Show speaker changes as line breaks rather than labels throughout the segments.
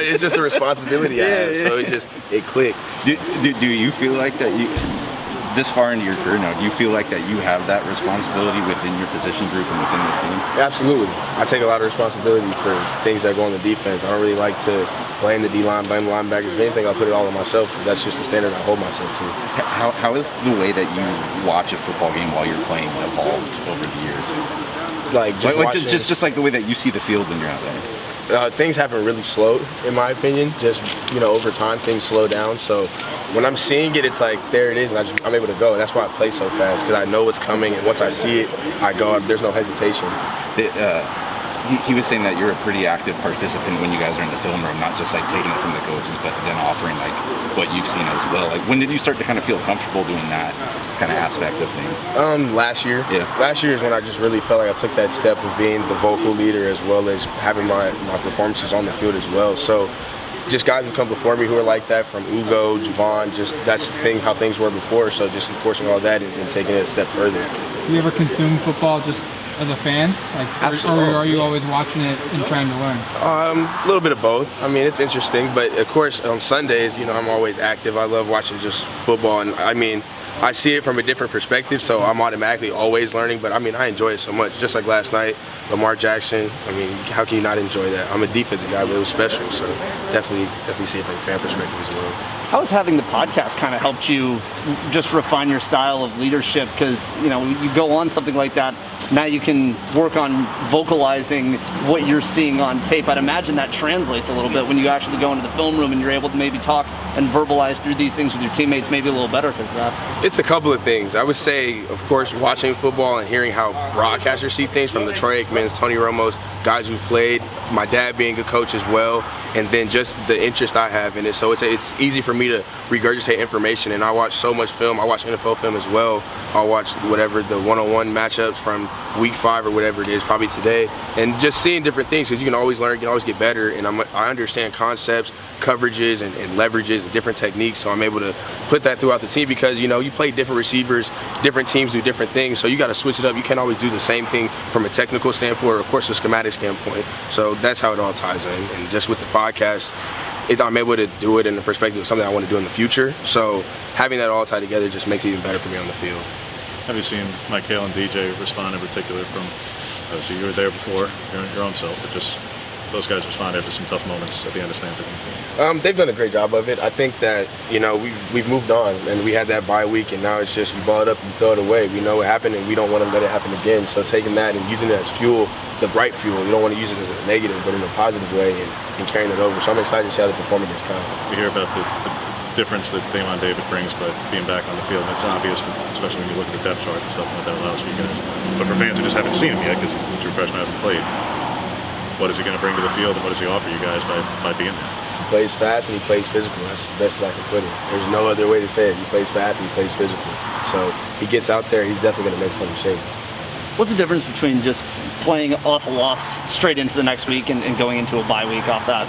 It's just a responsibility I have. So it clicked.
Do you feel like that this far into your career now, do you feel like that you have that responsibility within your position group and within this team?
Absolutely. I take a lot of responsibility for things that go on the defense. I don't really like to blame the D-line, blame the linebackers. If anything, I'll put it all on myself because that's just the standard I hold myself to.
How is the way that you watch a football game while you're playing evolved over the years? Just like the way that you see the field when you're out there.
Things happen really slow, in my opinion. Just, over time, things slow down. So when I'm seeing it, it's like, there it is, and I'm able to go. And that's why I play so fast, because I know what's coming, and once I see it, I go. There's no hesitation.
He was saying that you're a pretty active participant when you guys are in the film room, not just like taking it from the coaches, but then offering like what you've seen as well. Like, when did you start to kind of feel comfortable doing that kind of aspect of things?
Last year.
Yeah.
Last year is when I just really felt like I took that step of being the vocal leader as well as having my performances on the field as well. So just guys who come before me who are like that, from Ugo, Javon, just that's how things were before. So just enforcing all that and taking it a step further.
Do you ever consume football just as a fan?
Absolutely.
Or are you always watching it and trying to learn?
A little bit of both. I mean, it's interesting, but of course on Sundays, I'm always active. I love watching just football, and I see it from a different perspective, so I'm automatically always learning, but I enjoy it so much. Just like last night, Lamar Jackson, how can you not enjoy that? I'm a defensive guy, but it was special, so definitely see it from a fan perspective as well.
How has having the podcast kind of helped you just refine your style of leadership? Because, you go on something like that, now you can work on vocalizing what you're seeing on tape. I'd imagine that translates a little bit when you actually go into the film room and you're able to maybe talk and verbalize through these things with your teammates maybe a little better because of that.
It's a couple of things. I would say, of course, watching football and hearing how broadcasters see things, from the Troy Aikmans, Tony Romo's, guys who've played, my dad being a coach as well, and then just the interest I have in it. So it's easy for me to regurgitate information, and I watch so much film. I watch NFL film as well. I'll watch whatever the one-on-one matchups from week 5 or whatever it is, probably today, and just seeing different things, because you can always learn, you can always get better, and I understand concepts, coverages, and leverages, and different techniques, so I'm able to put that throughout the team, because you play different receivers, different teams do different things, so you got to switch it up. You can't always do the same thing from a technical standpoint or, of course, a schematic standpoint. So that's how it all ties in. And just with the podcast, I'm able to do it in the perspective of something I want to do in the future. So having that all tied together just makes it even better for me on the field.
Have you seen Michael and DJ respond in particular from, so you were there before, your own self, but just those guys respond after some tough moments at the end of Stanford?
They've done a great job of it. I think that, we've moved on, and we had that bye week, and now it's just you ball it up, you throw it away. We know what happened, and we don't want to let it happen again. So taking that and using it as fuel, the bright fuel, you don't want to use it as a negative, but in a positive way, and carrying it over. So I'm excited to see how the performance is coming.
You hear about the difference that Damon David brings by being back on the field, and it's obvious, especially when you look at the depth chart and stuff, what that allows for you guys. But for fans who just haven't seen him yet, because the true freshman hasn't played, what is he going to bring to the field, and what does he offer you guys by being there?
He plays fast and he plays physical. That's the best I can put it. There's no other way to say it. He plays fast and he plays physical. So he gets out there, he's definitely going to make something shake.
What's the difference between just playing off a loss straight into the next week and going into a bye week off that?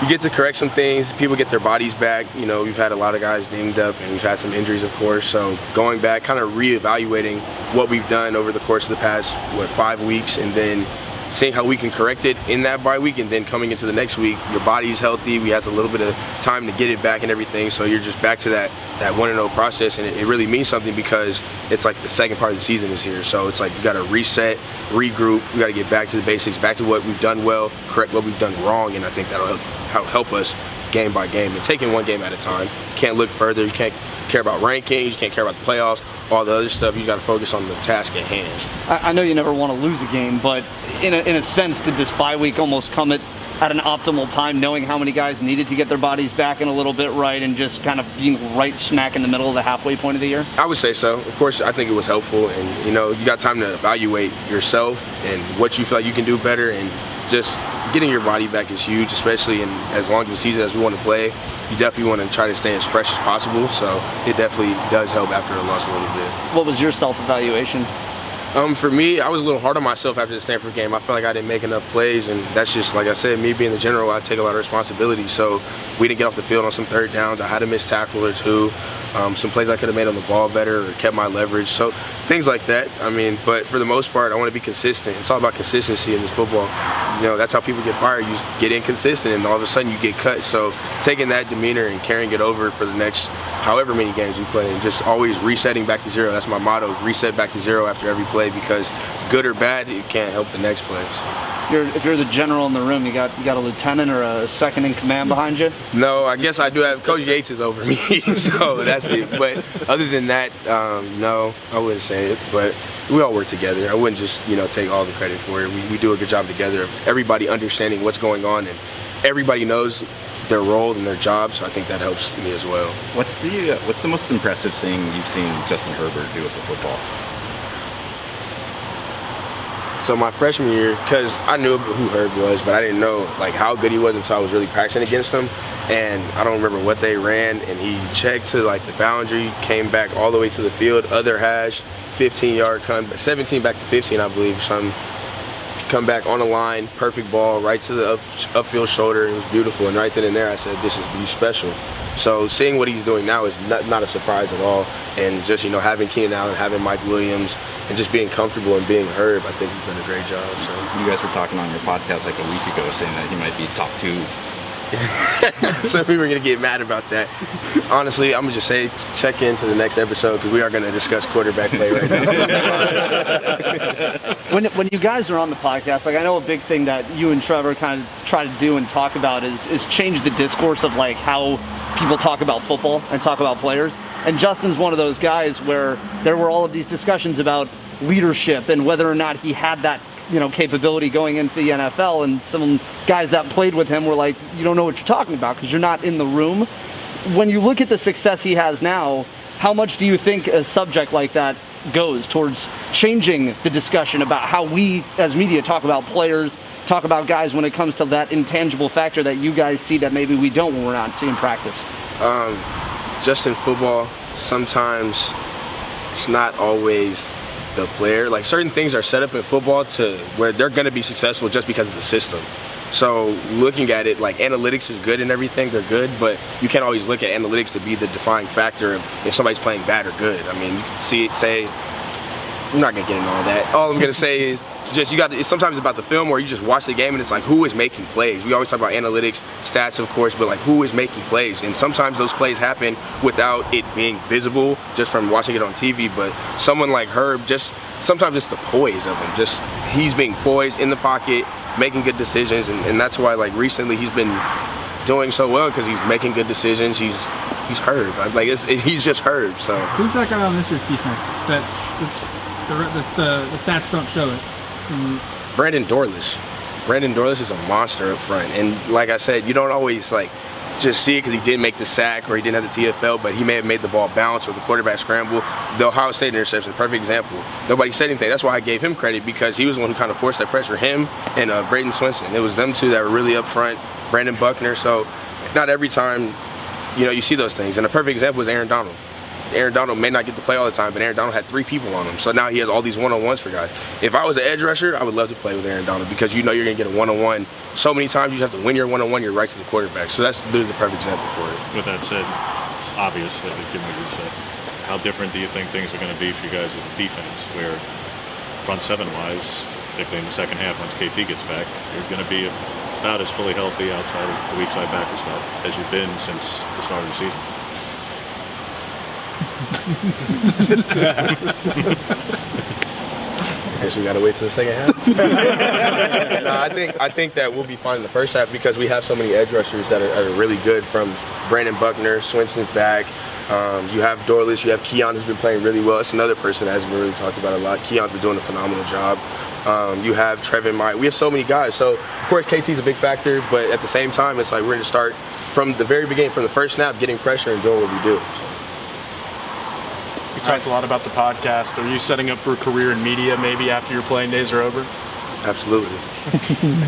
You get to correct some things. People get their bodies back. We've had a lot of guys dinged up, and we've had some injuries, of course. So going back, kind of reevaluating what we've done over the course of the past, 5 weeks, and then seeing how we can correct it in that bye week, and then coming into the next week, your body's healthy. We had a little bit of time to get it back and everything, so you're just back to that 1-0 process, and it really means something because it's like the second part of the season is here. So it's like you got to reset, regroup. We got to get back to the basics, back to what we've done well, correct what we've done wrong, and I think that'll help us game by game and taking one game at a time. You can't look further. You can't care about rankings. You can't care about the playoffs. All the other stuff, you got to focus on the task at hand.
I know you never want to lose a game, but in a sense, did this bye week almost come at an optimal time, knowing how many guys needed to get their bodies back in a little bit right, and just kind of being right smack in the middle of the halfway point of the year?
I would say so. Of course, I think it was helpful, and you got time to evaluate yourself and what you feel like you can do better, and just getting your body back is huge, especially in as long of a season as we want to play. You definitely want to try to stay as fresh as possible, so it definitely does help after a loss a little bit.
What was your self-evaluation?
For me, I was a little hard on myself after the Stanford game. I felt like I didn't make enough plays, and that's just, like I said, me being the general, I take a lot of responsibility. So we didn't get off the field on some third downs. I had a missed tackle or two. Some plays I could have made on the ball better or kept my leverage. So things like that. I mean, but for the most part, I want to be consistent. It's all about consistency in this football. You know, that's how people get fired. You just get inconsistent, and all of a sudden you get cut. So taking that demeanor and carrying it over for the next however many games you play, and just always resetting back to zero. That's my motto, reset back to zero after every play, because good or bad, it can't help the next play. So.
If you're the general in the room, you got a lieutenant or a second in command behind you?
No, I guess I do have. Coach Yates is over me, so that's it. But other than that, no, I wouldn't say it. But we all work together. I wouldn't just take all the credit for it. We do a good job together of everybody understanding what's going on, and everybody knows their role and their job. So I think that helps me as well.
What's the most impressive thing you've seen Justin Herbert do with the football?
So my freshman year, because I knew who Herb was, but I didn't know how good he was until I was really practicing against him. And I don't remember what they ran, and he checked to the boundary, came back all the way to the field, other hash, 15-yard come, 17 back to 15, I believe, something. Come back on the line, perfect ball, right to the upfield shoulder. It was beautiful, and right then and there, I said, he's special. So seeing what he's doing now is not a surprise at all. And just having Keenan Allen, having Mike Williams, and just being comfortable and being Herb, I think he's done a great job. So
you guys were talking on your podcast a week ago, saying that he might be top 2.
Some people are gonna get mad about that. Honestly, I'm gonna just say check into the next episode, because we are gonna discuss quarterback play right now.
When you guys are on the podcast, I know a big thing that you and Trevor kind of try to do and talk about is change the discourse of how people talk about football and talk about players. And Justin's one of those guys where there were all of these discussions about leadership and whether or not he had that capability going into the NFL, and some guys that played with him were like, you don't know what you're talking about because you're not in the room. When you look at the success he has now, how much do you think a subject like that goes towards changing the discussion about how we as media talk about players, talk about guys, when it comes to that intangible factor that you guys see that maybe we don't when we're not seeing practice?
Just in football, sometimes it's not always the player. Certain things are set up in football to where they're going to be successful just because of the system. So looking at it, analytics is good and everything, they're good, but you can't always look at analytics to be the defining factor of if somebody's playing bad or good. I mean, you can I'm not going to get into all that. All I'm going to say is it's sometimes about the film where you just watch the game and it's who is making plays. We always talk about analytics, stats, of course, but who is making plays? And sometimes those plays happen without it being visible just from watching it on TV. But someone like Herb, sometimes it's the poise of him. He's being poised in the pocket, making good decisions, and that's why recently he's been doing so well, because he's making good decisions. He's Herb. He's just Herb. So
who's that guy on this year's defense that the stats don't show it?
Brandon Dorless. Brandon Dorless is a monster up front, and like I said, you don't always just see it because he didn't make the sack or he didn't have the TFL, but he may have made the ball bounce or the quarterback scramble. The Ohio State interception, perfect example. Nobody said anything. That's why I gave him credit, because he was the one who kind of forced that pressure. Him and Braden Swinson. It was them two that were really up front. Brandon Buckner. So not every time you see those things. And a perfect example is Aaron Donald. Aaron Donald may not get to play all the time, but Aaron Donald had 3 people on him. So now he has all these one-on-ones for guys. If I was an edge rusher, I would love to play with Aaron Donald, because you're going to get a one-on-one. So many times you have to win your one-on-one, you're right to the quarterback. So that's literally the perfect example for it.
With that said, it's obvious that given what you said. How different do you think things are going to be for you guys as a defense, where front seven-wise, particularly in the second half once KT gets back, you're going to be about as fully healthy outside of the weak side backer spot as you've been since the start of the season?
I guess we gotta wait till the second half. No, I think that we'll be fine in the first half, because we have so many edge rushers that are really good, from Brandon Buckner, Swinson's back. You have Dorless, you have Keon, who's been playing really well. It's another person that hasn't been really talked about a lot. Keon's been doing a phenomenal job. You have Trevin Mike. We have so many guys. So of course KT's a big factor, but at the same time, it's we're gonna start from the very beginning, from the first snap, getting pressure and doing what we do.
We talked a lot about the podcast. Are you setting up for a career in media maybe after your playing days are over?
Absolutely.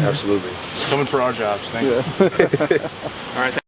Absolutely.
Coming for our jobs. Thank you. All right.